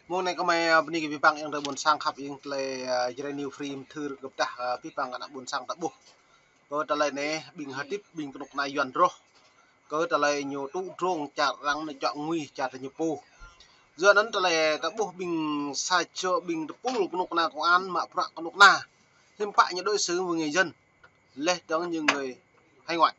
Môn này có mày bên cái băng yang buồn sang khắp yang le jadi new frame thưa gặp ta băng anak buồn sang tak buh. Có ta lại nè bình hạt tiếp bình cái nục này yuan ro. Có ta lại nhiều tụ rong chặt răng này chọn nguy chặt nhiều po. Giờนั้นta lại tak buh bình sai cho bình pul cái nục na công an mà prak cái nục na. Thêm phải những đối xử với người dân. Lê đó như người hay ngoại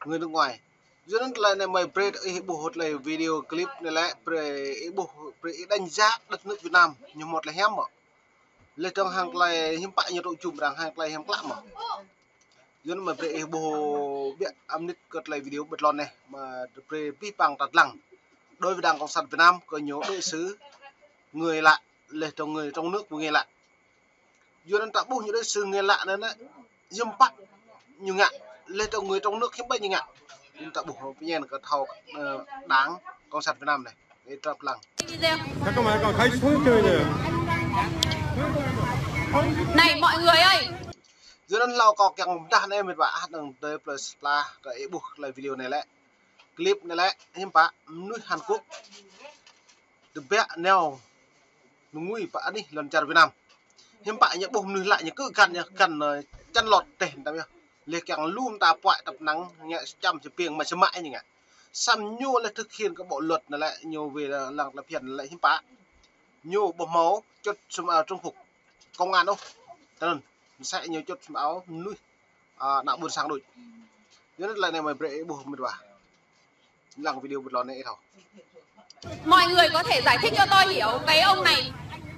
người nước ngoài. Giờนั้นlại này mày pre bộ hot lại video clip này lại pre đánh giá đất nước Việt Nam như một là hém mà lên trong hàng lại hiếm bại như đội chùm rằng hàng lại hém lắm mà giờ mà pre bộ biện âm nít cất lại video bật lon này mà pre pi bằng đặt lẳng đối với Đảng Cộng sản Việt Nam có nhiều đội sứ người lạ lên trong người trong nước của người lạ giờนั้นtạo bù những đội sứ người lạ nên đấy hiếm bại như ngạn lên trong người trong nước hiếm bại như ngạn chúng ta buộc với nhau là cái thầu đáng Cộng sản Việt Nam này để tập lằng. Này mọi người ơi. Dướiนั้นเราก็ยังด้านemว่าหนึ่งเตย plus ละก็ไอ้บุกเลยวิดีโอnàyแหละคลิปnàyแหละเห็นปะนุ้ยHàn Quốc the best neo nuôi pạ đi lần chào Việt Nam ห็นปะnhững bông nuôi lại những cứ gần chăn lọt tiền tao biết liệt càng luôn ta quại tập nắng nhẹ chăm chỉ pieng mà sẽ mãi như vậy xăm nhô là thực hiện các bộ luật này lại nhiều về là phiền lại hiếm phá nhô bột máu chốt xung trong phục công an đâu tên sẽ nhiều chốt xung áo nuôi nạo buồn sáng rồi nhớ lại này mày bệ buộc mệt vào làm video một lon này thôi. Mọi người có thể giải thích cho tôi hiểu cái ông này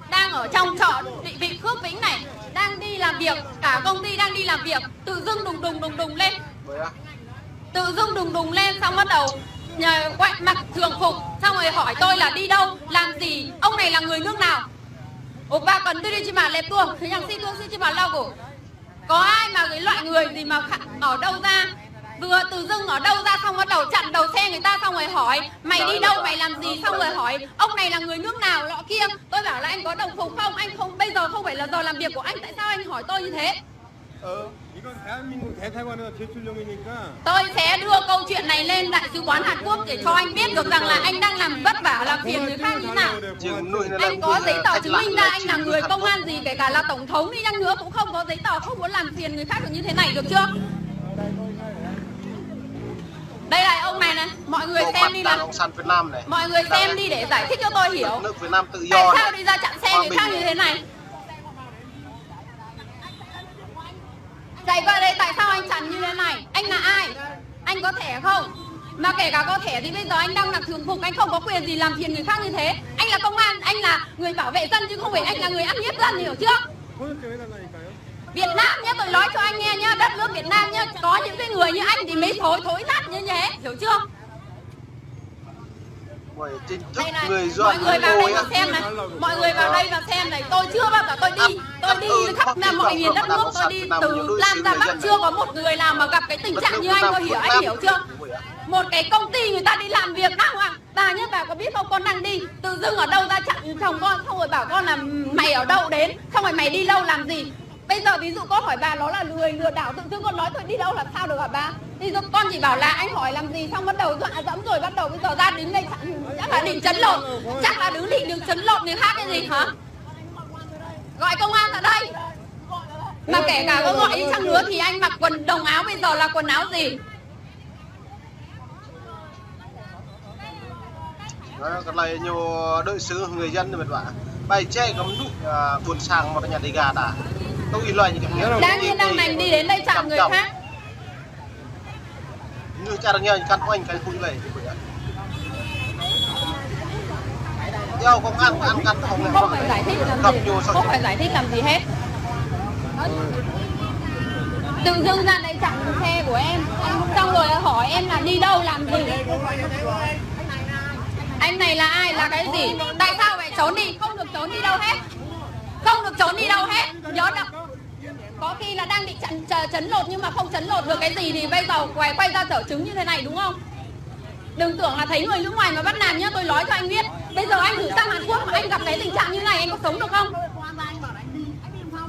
đang ở trong chợ định vị Phước Vĩnh này đang đi làm việc, cả công ty đang đi làm việc, tự dưng đùng lên, tự dưng đùng lên xong bắt đầu quay mặc thường phục xong rồi hỏi tôi là đi đâu làm gì, ông này là người nước nào? Oppa cần tôi đi chỉ mà lẹp tuồng thế nhằng si tuồng si chỉ mà lau cổ có ai mà cái loại người gì mà ở đâu ra vừa tự dưng ở đâu ra xong bắt đầu chặn đầu xe người ta xong rồi hỏi mày đi đâu mày làm gì xong rồi hỏi ông này là người nước nào lọ kia. Tôi bảo là anh có đồng phục không, anh không, bây giờ không phải là giờ làm việc của anh, tại sao anh hỏi tôi như thế? Tôi sẽ đưa câu chuyện này lên Đại sứ quán Hàn Quốc để cho anh biết được rằng là anh đang làm vất vả làm phiền người khác như nào. Anh có giấy tờ chứng minh ra anh là người công an gì, kể cả là tổng thống đi chăng nữa cũng không có giấy tờ, không có làm phiền người khác được như thế này, được chưa? Đây là ông này này, mọi người xem đi nào. Mọi người xem đi để giải thích cho tôi hiểu. Nước Việt Nam tự do. Tại sao đi ra chặn xe người khác như thế này? Chạy qua đây tại sao anh chặn như thế này? Anh là ai? Anh có thẻ không? Mà kể cả có thẻ thì bây giờ anh đang mặc thường phục, anh không có quyền gì làm phiền người khác như thế. Anh là công an, anh là người bảo vệ dân chứ không phải anh là người ăn hiếp dân, hiểu chưa? Việt Nam nhé, tôi nói cho anh nghe nhá, đất nước Việt Nam nhá, có những cái người như anh thì mới thối nát như thế, hiểu chưa? Đây này, mọi người vào đây vào xem này, mọi người vào đây vào xem này, tôi chưa bao giờ tôi đi khắp là mọi miền đất nước, tôi đi từ Nam ra Bắc, chưa có một người nào mà gặp cái tình trạng như anh hiểu chưa? Một cái công ty người ta đi làm việc đàng hoàng, bà nhé, bà có biết không, con đang đi, tự dưng ở đâu ra chặn chồng con, xong rồi bảo con là mày ở đâu đến, xong rồi mày đi đâu làm gì? Bây giờ ví dụ con hỏi bà nó là người lừa đảo, tự dưng con nói tôi đi đâu làm sao được hả bà? Ví dụ con chỉ bảo là anh hỏi làm gì xong bắt đầu dọa dẫm rồi bắt đầu bây giờ ra đứng đây chắc là định chấn lột, chắc là đứng định chấn lột người khác cái gì hả? Gọi công an ở đây. Mà kể cả có gọi đi chăng nữa thì anh mặc quần đồng áo bây giờ là quần áo gì? Cái này nhiều đội sứ người dân thì bạn bài che cấm nút buồn sang một nhà đi gà đã tôi ý loại những cái đang yên đang lành đi đến đây chặn người khác như cha đang nghe cắt quanh cái khu này theo công an ăn cắt không phải giải thích làm gì, không phải giải thích làm gì hết. Tự dưng ra đây chặn xe của em xong rồi hỏi em là đi đâu làm gì. Anh này là ai, là cái gì, tại sao phải trốn đi, không được trốn đi đâu hết, không được trốn đi đâu hết, nhớ được. Có khi là đang bị chấn lột nhưng mà không chấn lột được cái gì thì bây giờ quay ra chở trứng như thế này đúng không? Đừng tưởng là thấy người nước ngoài mà bắt nạt nhá, tôi nói cho anh biết. Bây giờ anh thử sang Hàn Quốc mà anh gặp cái tình trạng như này anh có sống được không?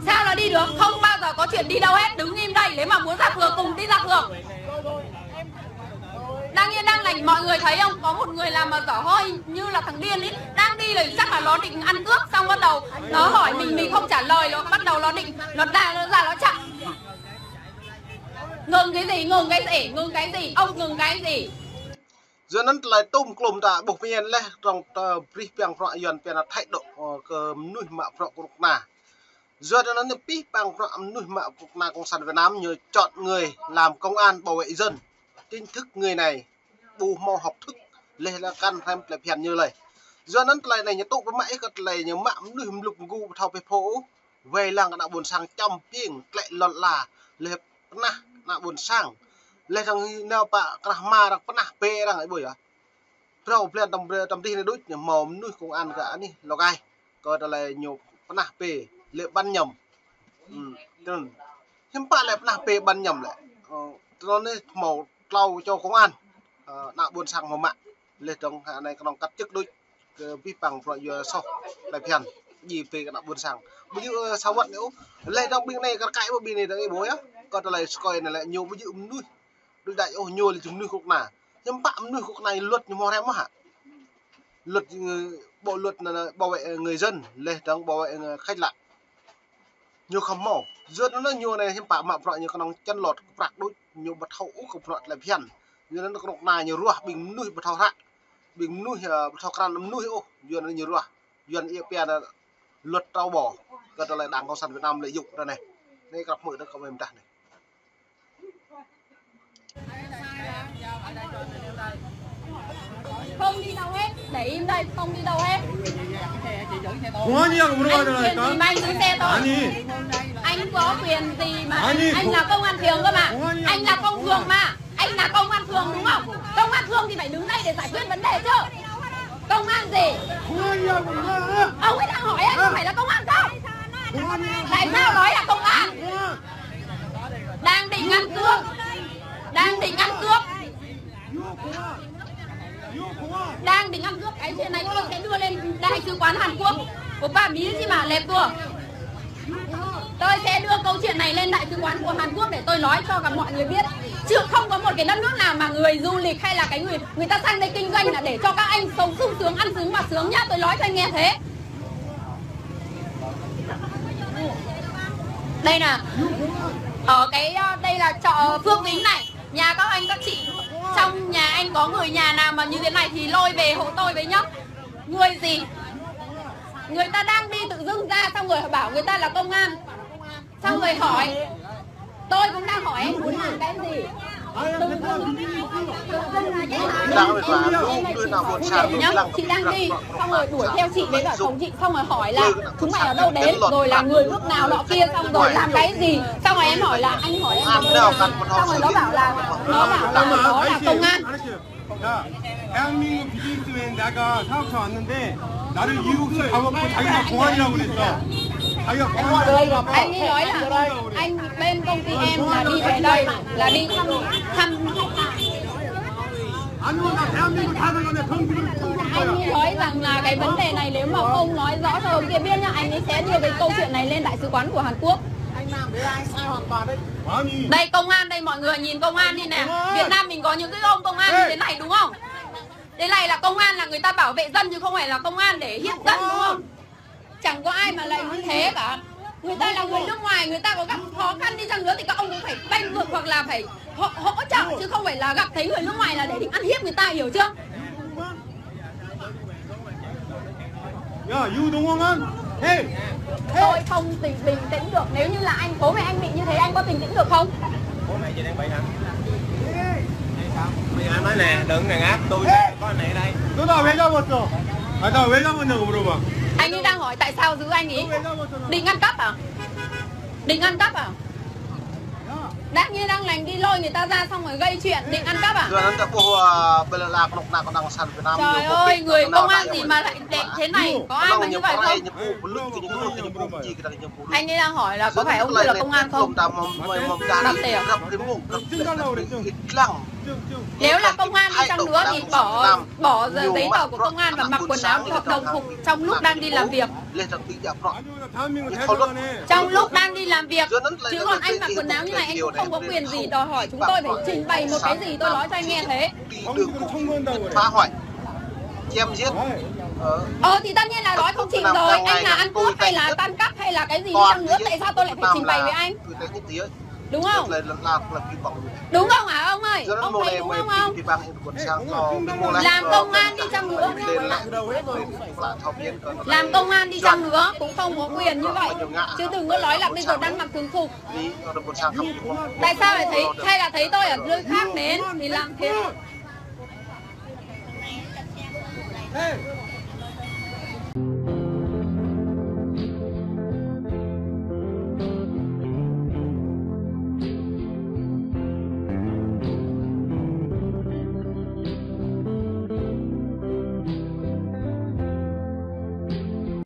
Sao là đi được, không bao giờ có chuyện đi đâu hết, đứng im đây, nếu mà muốn ra phường cùng đi ra phường. Đang yên đang lành, mọi người thấy không? Có một người làm mà dở hơi như là thằng điên ấy. Đang đi là chắc là nó định ăn cướp. Xong bắt đầu nó hỏi mình không trả lời. Nó bắt đầu nó định, nó ra nó chạy. Ngừng cái gì, ngừng cái gì, ngừng cái gì, ông ngừng cái gì. Giờ nó lại tôm clom ta bộc miền lẽ trong pri piang pro yon pian thay độ nuôi mạ pro của na. Giờ nó nhập pi piang pro nuôi mạ của na Cộng sản Việt Nam nhờ chọn người làm công an bảo vệ dân. Chính thức người này bù mò học thức lê là căn thêm lại phiền như này. Giờ nó lại này nhà tụ với mãi cái này nhà mạ nuôi lục gu thao về phố về làng đã buồn sang trong pieng lại lọt là lê na buồn sang lê thằng nào bạ mà đặc na pe đang ấy buổi à rau plan tầm đi này đối nhà mồm nuôi công an cả đi lò gai coi là nhiều na pe lệ ban nhầm thêm ba lệ na pe ban nhầm lại nó nên màu lau cho công an nạ buồn sang mồm mạng lê trong hạ này còn cắt chức đối vi bằng loại giờ sau lại phiền gì về cái nạ buồn sang bây giờ sao vận nữa lê trong bên này cái cãi bên này đấy bố á còn là coi này lại nhiều bây giờ nuôi đôi đại ô nhiều là chúng nuôi khúc nà nhưng bạn nuôi khúc này luật như mò em hả luật bộ luật là bảo vệ người dân lê trong bảo vệ khách lạ nhiều không mỏ giữa nó nhiều này thêm bạn mạo loại như con chân lọt bạc đôi nhiều bật hậu không loại lại phiền như nó có này nhiều rùa bình nuôi bật thao hạ bình nuôi bật thao can nuôi ô giờ nó nhiều rùa giờ EPA là luật trao bỏ cái lại Đảng Cộng sản Việt Nam lợi dụng ra này đây gặp mọi nó không em đặt này. Không đi đâu hết, để im đây, không đi đâu hết. 공안이라고 물어봐야 Anh quyền gì mà anh giữ xe tôi? Anh có quyền gì mà anh là công an phường cơ mà. Anh là công phường mà. Anh là công an phường đúng không? Công an phường thì phải đứng đây để giải quyết vấn đề chứ. Công an gì? Ông ấy đang hỏi anh không phải là công an không? Tại sao nói là công an? Đang định ăn cướp. Đang định ăn cướp. Đang định ăn cướp. Cái chuyện này tôi sẽ đưa lên Đại sứ quán Hàn Quốc. Của bà bí gì mà lẹp tua. Tôi sẽ đưa câu chuyện này lên Đại sứ quán của Hàn Quốc để tôi nói cho cả mọi người biết. Chứ không có một cái đất nước nào mà người du lịch hay là cái người ta sang đây kinh doanh là để cho các anh sống sung sướng, ăn sướng mà sướng nhá. Tôi nói cho anh nghe thế. Đây là ở đây là chợ Phước Vĩnh này. Nhà các anh các chị, trong nhà anh có người nhà nào mà như thế này thì lôi về hộ tôi với nhá. Người gì? Người ta đang đi tự dưng ra xong rồi bảo người ta là công an. Xong rồi hỏi. Tôi cũng đang hỏi anh muốn làm cái gì? Chị đang đi xong rồi đuổi theo chị với bảo chồng chị xong rồi hỏi là chúng mày ở đâu đến rồi là người nước nào nọ kia xong rồi làm cái gì xong rồi em hỏi là anh hỏi em xong rồi nó bảo là nó là công an. 대한민국 비즈니스맨 내가 사업처 왔는데 나를 이유 없이 가갖고 자기가 공안이라고 그랬어. 자기가 공안이라고. Anh ấy nói là anh bên công ty em là đi về đây là đi thăm. Anh ấy nói rằng là cái vấn đề này nếu mà không nói rõ cho ông kia biết nhá, anh ấy sẽ đưa cái câu chuyện này lên Đại sứ quán của Hàn Quốc. Đây công an đây, mọi người nhìn công an đi nè. Việt Nam mình có những cái ông công an như thế này đúng không? Thế này là công an là người ta bảo vệ dân chứ không phải là công an để hiếp dân đúng không? Chẳng có ai mà lại như thế cả. Người ta là người nước ngoài, người ta có gặp khó khăn đi chăng nữa thì các ông cũng phải bênh vực hoặc là phải hỗ trợ chứ không phải là gặp thấy người nước ngoài là để định ăn hiếp người ta, hiểu chưa? Tôi không bình tĩnh được. Nếu như là anh bố mẹ anh bị như thế anh có bình tĩnh được không? Bố mẹ chị đang bị hả? Bây giờ em nói nè, đừng đàn áp tôi, có anh này ở đây. Tôi nào 왜 잡았어? 나 왜 잡았냐고 물어봐. Anh ấy đang hỏi tại sao giữ anh ấy? Định ăn cắp à? Định ăn cắp à? Đang như đang lành đi lôi người ta ra xong rồi gây chuyện định ăn cắp à? Trời ơi, người công an gì mà lại đẹp thế này? Có ai mà như vậy không? Anh ấy đang hỏi là có phải ông kia là công an không? Đặt tiền. Nếu là công an đi chăng nữa thì bỏ giấy tờ của công an và mặc quần áo hợp đồng phục trong lúc đang đi làm việc. Trong lúc đang đi làm việc, chứ còn anh mặc quần áo như này anh cũng không có quyền gì đòi hỏi chúng tôi phải trình bày một cái gì. Tôi nói cho anh nghe thế. Phá hoại, chém giết. Thì tất nhiên là nói không chịu rồi. Anh là ăn cướp hay là tan cắp hay là cái gì chăng nữa, tại sao tôi lại phải trình bày với anh? Đúng không? Đúng không hả ông ơi? Ông thấy đúng không ông? Làm công an đi chăng nữa, làm công an đi chăng nữa cũng không có quyền như vậy. Chứ đừng có nói là bây giờ đang mặc thường phục. Tại sao lại thấy, hay là thấy tôi ở nơi khác đến thì làm thế?